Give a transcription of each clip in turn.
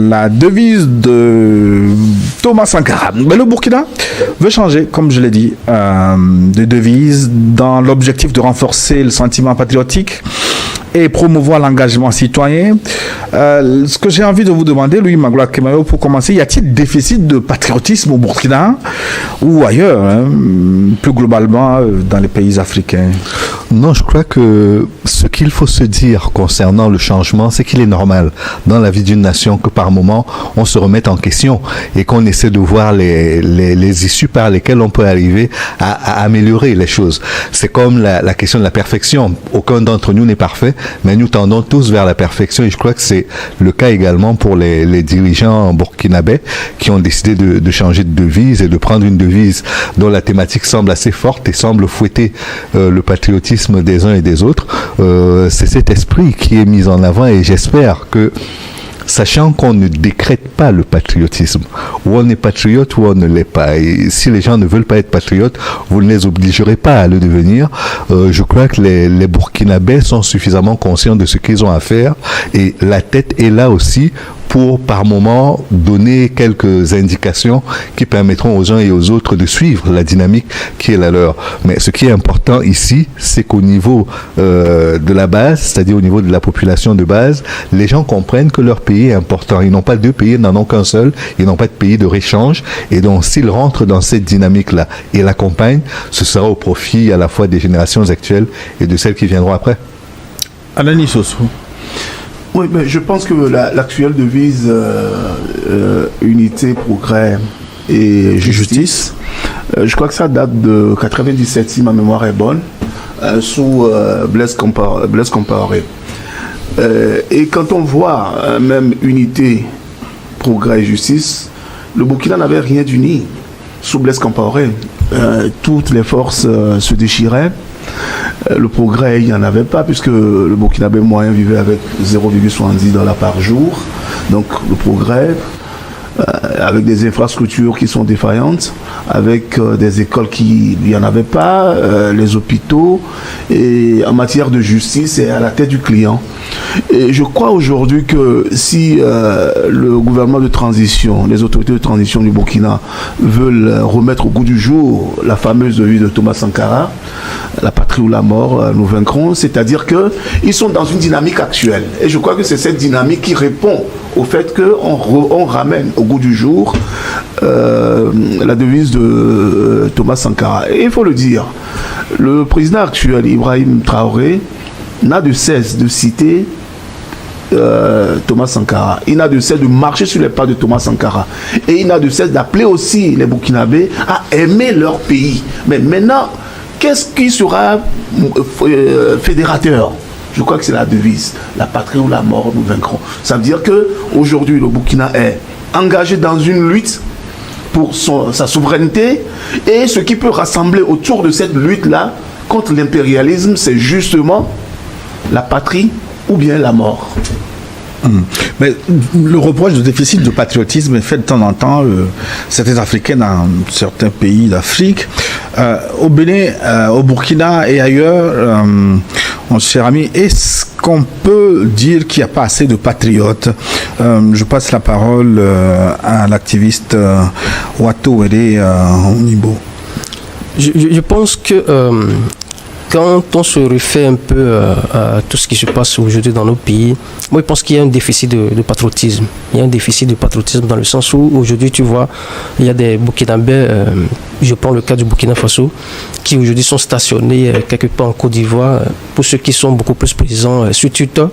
La devise de Thomas Sankara. Mais le Burkina veut changer, comme je l'ai dit, de devise dans l'objectif de renforcer le sentiment patriotique et promouvoir l'engagement citoyen. Ce que j'ai envie de vous demander, Louis Magloire Kemayo, pour commencer, y a-t-il déficit de patriotisme au Burkina ou ailleurs, plus globalement dans les pays africains? Non, je crois que ce qu'il faut se dire concernant le changement, c'est qu'il est normal dans la vie d'une nation que par moment, on se remette en question et qu'on essaie de voir les issues par lesquelles on peut arriver à améliorer les choses. C'est comme la question de la perfection. Aucun d'entre nous n'est parfait, mais nous tendons tous vers la perfection et je crois que c'est le cas également pour les dirigeants burkinabés qui ont décidé de changer de devise et de prendre une devise dont la thématique semble assez forte et semble fouetter le patriotisme des uns et des autres. C'est cet esprit qui est mis en avant et j'espère que, sachant qu'on ne décrète pas le patriotisme, ou on est patriote ou on ne l'est pas. Et si les gens ne veulent pas être patriotes, vous ne les obligerez pas à le devenir. Je crois que les Burkinabés sont suffisamment conscients de ce qu'ils ont à faire et la tête est là aussi pour, par moment, donner quelques indications qui permettront aux uns et aux autres de suivre la dynamique qui est la leur. Mais ce qui est important ici, c'est qu'au niveau de la base, c'est-à-dire au niveau de la population de base, les gens comprennent que leur pays est important. Ils n'ont pas deux pays, ils n'en ont qu'un seul. Ils n'ont pas de pays de réchange. Et donc, s'ils rentrent dans cette dynamique-là et l'accompagnent, ce sera au profit à la fois des générations actuelles et de celles qui viendront après. Alani Soso. Oui, mais je pense que l'actuelle devise unité, progrès et justice, je crois que ça date de 97, si ma mémoire est bonne, sous Blaise Compaoré. Et quand on voit même unité, progrès et justice, le Burkina n'avait rien d'uni sous Blaise Compaoré. Toutes les forces se déchiraient. Le progrès, il n'y en avait pas, puisque le Burkinabé moyen vivait avec 0,70 $ par jour. Donc le progrès, avec des infrastructures qui sont défaillantes, avec des écoles qui n'y en avaient pas, les hôpitaux, et en matière de justice, c'est à la tête du client. Et je crois aujourd'hui que si le gouvernement de transition, les autorités de transition du Burkina veulent remettre au goût du jour la fameuse devise de Thomas Sankara, la patrie ou la mort, nous vaincrons, c'est-à-dire qu'ils sont dans une dynamique actuelle. Et je crois que c'est cette dynamique qui répond au fait qu'on ramène au goût du jour la devise de Thomas Sankara. Et il faut le dire, le président actuel, Ibrahim Traoré, n'a de cesse de citer Thomas Sankara. Il n'a de cesse de marcher sur les pas de Thomas Sankara. Et il n'a de cesse d'appeler aussi les Burkinabés à aimer leur pays. Mais maintenant, qu'est-ce qui sera fédérateur? Je crois que c'est la devise. La patrie ou la mort, nous vaincrons. Ça veut dire qu'aujourd'hui, le Burkina est engagé dans une lutte pour sa souveraineté. Et ce qui peut rassembler autour de cette lutte-là contre l'impérialisme, c'est justement la patrie ou bien la mort. Mais le reproche de déficit de patriotisme est fait de temps en temps, certains Africains dans certains pays d'Afrique, au Bénin, au Burkina et ailleurs. Mon cher ami, est-ce qu'on peut dire qu'il n'y a pas assez de patriotes? Je passe la parole à l'activiste Wato Wede Onibo. Je pense que quand on se refait un peu à tout ce qui se passe aujourd'hui dans nos pays, moi je pense qu'il y a un déficit de patriotisme. Il y a un déficit de patriotisme dans le sens où aujourd'hui tu vois, il y a des Burkinabés, je prends le cas du Burkina Faso, qui aujourd'hui sont stationnés quelque part en Côte d'Ivoire. Pour ceux qui sont beaucoup plus présents sur Twitter,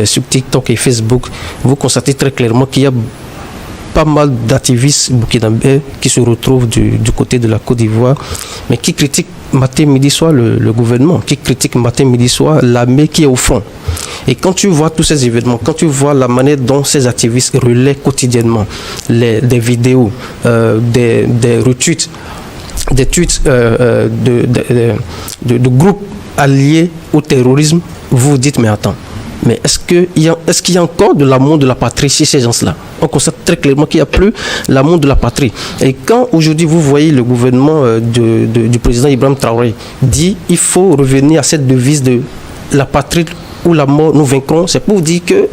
sur TikTok et Facebook, vous constatez très clairement qu'il y a pas mal d'activistes burkinabés qui se retrouvent du côté de la Côte d'Ivoire, mais qui critiquent matin, midi, soir le gouvernement, qui critique matin, midi, soir l'armée qui est au front. Et quand tu vois tous ces événements, quand tu vois la manière dont ces activistes relaient quotidiennement des vidéos, des retweets, des tweets de groupes alliés au terrorisme, vous vous dites, mais attends, mais est-ce qu'il y a encore de l'amour de la patrie chez ces gens-là? On constate très clairement qu'il n'y a plus l'amour de la patrie. Et quand aujourd'hui vous voyez le gouvernement du président Ibrahim Traoré dit il faut revenir à cette devise de la patrie ou la mort, nous vaincrons, c'est pour dire que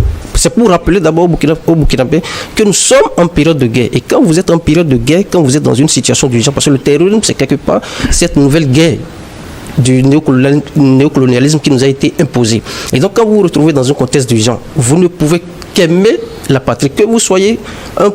C'est pour rappeler d'abord aux Burkinabés que nous sommes en période de guerre. Et quand vous êtes en période de guerre, quand vous êtes dans une situation d'urgence, parce que le terrorisme, c'est quelque part cette nouvelle guerre du néocolonialisme qui nous a été imposé. Et donc, quand vous vous retrouvez dans un contexte d'urgence, vous ne pouvez qu'aimer la patrie, que vous soyez un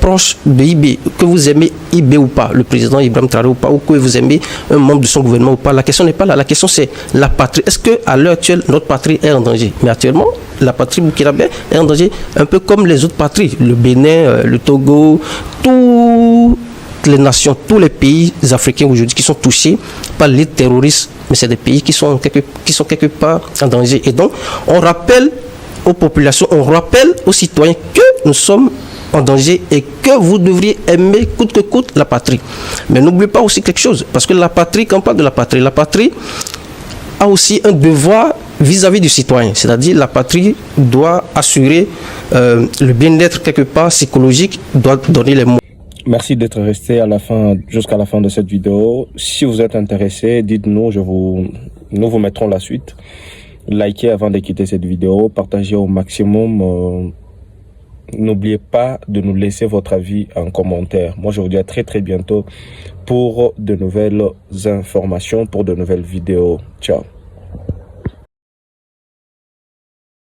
proche de IB, que vous aimez IB ou pas, le président Ibrahim Traoré ou pas, ou que vous aimez un membre de son gouvernement ou pas. La question n'est pas là, la question c'est la patrie. Est-ce qu'à l'heure actuelle, notre patrie est en danger? Mais actuellement, la patrie burkinabé est en danger, un peu comme les autres patries, le Bénin, le Togo, toutes les nations, tous les pays africains aujourd'hui qui sont touchés par les terroristes, mais c'est des pays qui sont quelque part en danger. Et donc, on rappelle aux populations, on rappelle aux citoyens que nous sommes en danger et que vous devriez aimer coûte que coûte la patrie. Mais n'oubliez pas aussi quelque chose, parce que la patrie, quand on parle de la patrie a aussi un devoir vis-à-vis du citoyen, c'est-à-dire la patrie doit assurer le bien-être quelque part psychologique, doit donner les moyens. Merci d'être resté jusqu'à la fin de cette vidéo. Si vous êtes intéressé, dites-nous, nous vous mettrons la suite. Likez avant de quitter cette vidéo, partagez au maximum. N'oubliez pas de nous laisser votre avis en commentaire. Moi, je vous dis à très très bientôt pour de nouvelles informations, pour de nouvelles vidéos. Ciao.